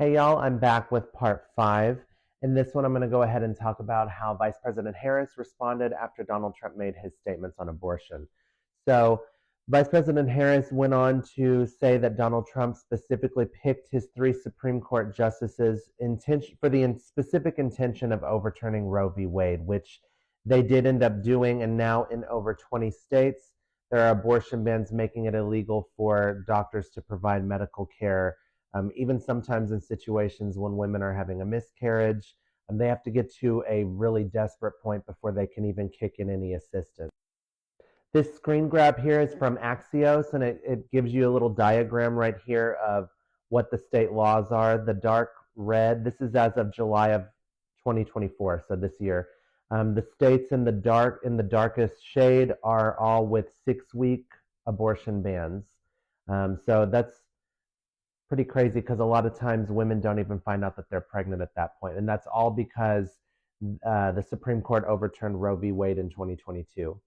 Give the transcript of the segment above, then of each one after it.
Hey y'all, I'm back with part 5. In this one, I'm going to go ahead and talk about how Vice President Harris responded after Donald Trump made his statements on abortion. So, Vice President Harris went on to say that Donald Trump specifically picked his 3 Supreme Court justices for the specific intention of overturning Roe v. Wade, which they did end up doing, and now in over 20 states, there are abortion bans making it illegal for doctors to provide medical care, even sometimes in situations when women are having a miscarriage. They have to get to a really desperate point before they can even kick in any assistance. This screen grab here is from Axios, and it gives you a little diagram right here of what the state laws are. The dark red, this is as of July of 2024, so this year. The states in the darkest shade are all with 6-week abortion bans. So that's pretty crazy because a lot of times women don't even find out that they're pregnant at that point, and that's all because the Supreme Court overturned Roe v. Wade in 2022.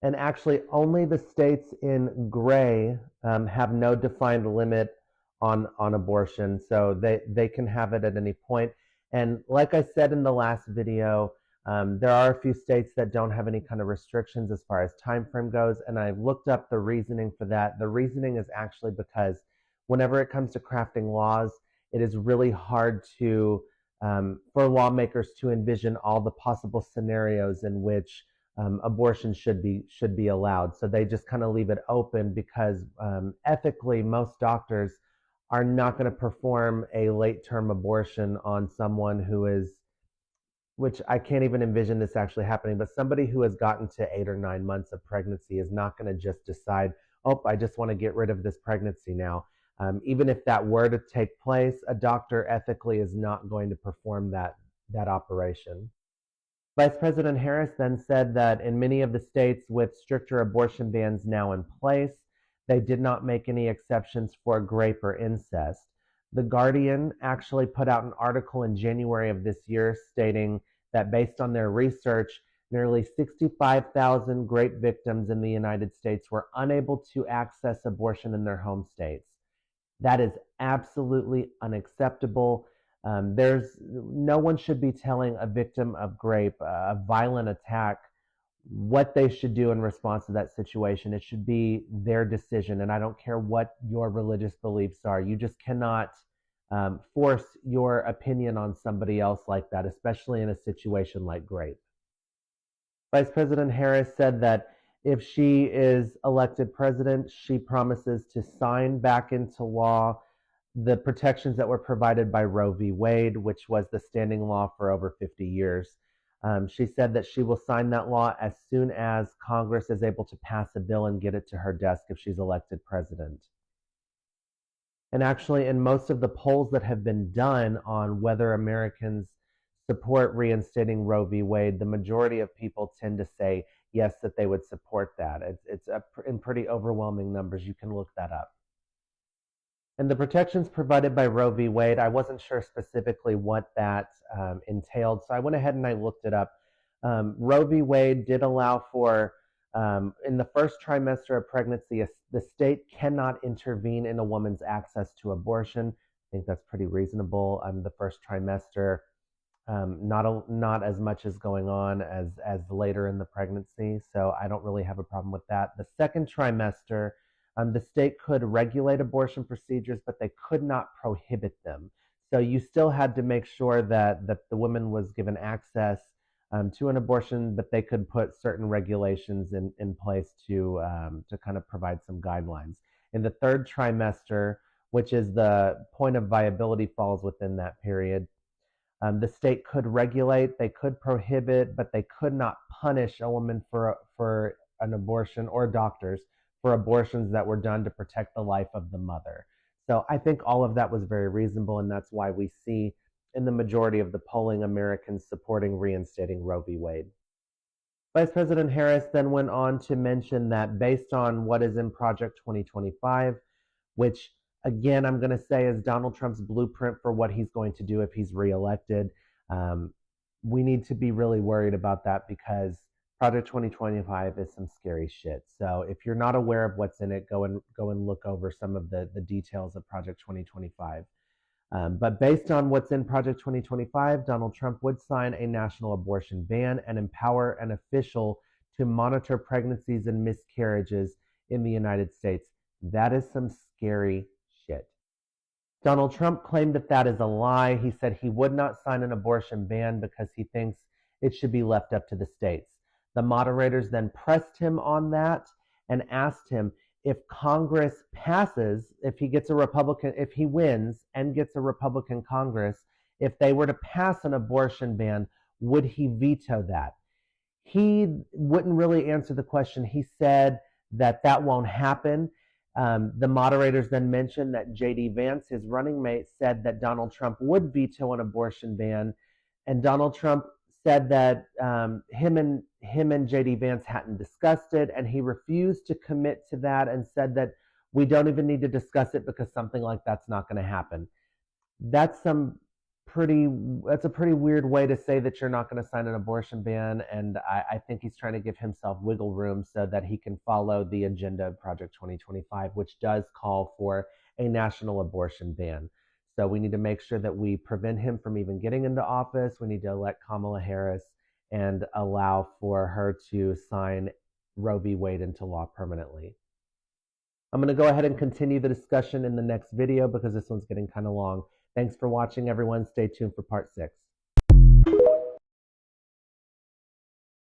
And actually, only the states in gray have no defined limit on abortion, so they can have it at any point. And like I said in the last video, there are a few states that don't have any kind of restrictions as far as time frame goes, and I've looked up the reasoning for that. The reasoning is actually because whenever it comes to crafting laws, it is really hard to for lawmakers to envision all the possible scenarios in which abortion should be allowed. So they just kind of leave it open because ethically, most doctors are not going to perform a late term abortion on someone who is, which I can't even envision this actually happening, but somebody who has gotten to 8 or 9 months of pregnancy is not going to just decide, oh, I just want to get rid of this pregnancy now. Even if that were to take place, a doctor ethically is not going to perform that operation. Vice President Harris then said that in many of the states with stricter abortion bans now in place, they did not make any exceptions for rape or incest. The Guardian actually put out an article in January of this year stating that based on their research, nearly 65,000 rape victims in the United States were unable to access abortion in their home states. That is absolutely unacceptable. There's no one should be telling a victim of rape, a violent attack, what they should do in response to that situation. It should be their decision, and I don't care what your religious beliefs are. You just cannot force your opinion on somebody else like that, especially in a situation like rape. Vice President Harris said that if she is elected president, she promises to sign back into law the protections that were provided by Roe v. Wade, which was the standing law for over 50 years. She said that she will sign that law as soon as Congress is able to pass a bill and get it to her desk if she's elected president. And actually, in most of the polls that have been done on whether Americans support reinstating Roe v. Wade, the majority of people tend to say yes, that they would support that. It's in pretty overwhelming numbers. You can look that up. And the protections provided by Roe v. Wade, I wasn't sure specifically what that entailed, so I went ahead and I looked it up. Roe v. Wade did allow for, in the first trimester of pregnancy, the state cannot intervene in a woman's access to abortion. I think that's pretty reasonable. The first trimester, not as much is going on as later in the pregnancy, so I don't really have a problem with that. The second trimester, the state could regulate abortion procedures, but they could not prohibit them. So you still had to make sure that the woman was given access to an abortion, but they could put certain regulations in place to kind of provide some guidelines. In the third trimester, which is the point of viability falls within that period, the state could regulate, they could prohibit, but they could not punish a woman for an abortion, or doctors for abortions that were done to protect the life of the mother. So I think all of that was very reasonable, and that's why we see in the majority of the polling Americans supporting reinstating Roe v. Wade. Vice President Harris then went on to mention that based on what is in Project 2025, which again I'm going to say is Donald Trump's blueprint for what he's going to do if he's reelected, we need to be really worried about that because Project 2025 is some scary shit. So if you're not aware of what's in it, go and look over some of the details of Project 2025. But based on what's in Project 2025, Donald Trump would sign a national abortion ban and empower an official to monitor pregnancies and miscarriages in the United States. That is some scary shit. Donald Trump claimed that that is a lie. He said he would not sign an abortion ban because he thinks it should be left up to the states. The moderators then pressed him on that and asked him if Congress passes, if he wins and gets a Republican Congress, if they were to pass an abortion ban, would he veto that? He wouldn't really answer the question. He said that that won't happen. The moderators then mentioned that J.D. Vance, his running mate, said that Donald Trump would veto an abortion ban, and Donald Trump said that him and J.D. Vance hadn't discussed it, and he refused to commit to that and said that we don't even need to discuss it because something like that's not going to happen. That's a pretty weird way to say that you're not going to sign an abortion ban, and I think he's trying to give himself wiggle room so that he can follow the agenda of Project 2025, which does call for a national abortion ban. So we need to make sure that we prevent him from even getting into office. We need to elect Kamala Harris and allow for her to sign Roe v. Wade into law permanently. I'm going to go ahead and continue the discussion in the next video because this one's getting kind of long. Thanks for watching, everyone. Stay tuned for part 6.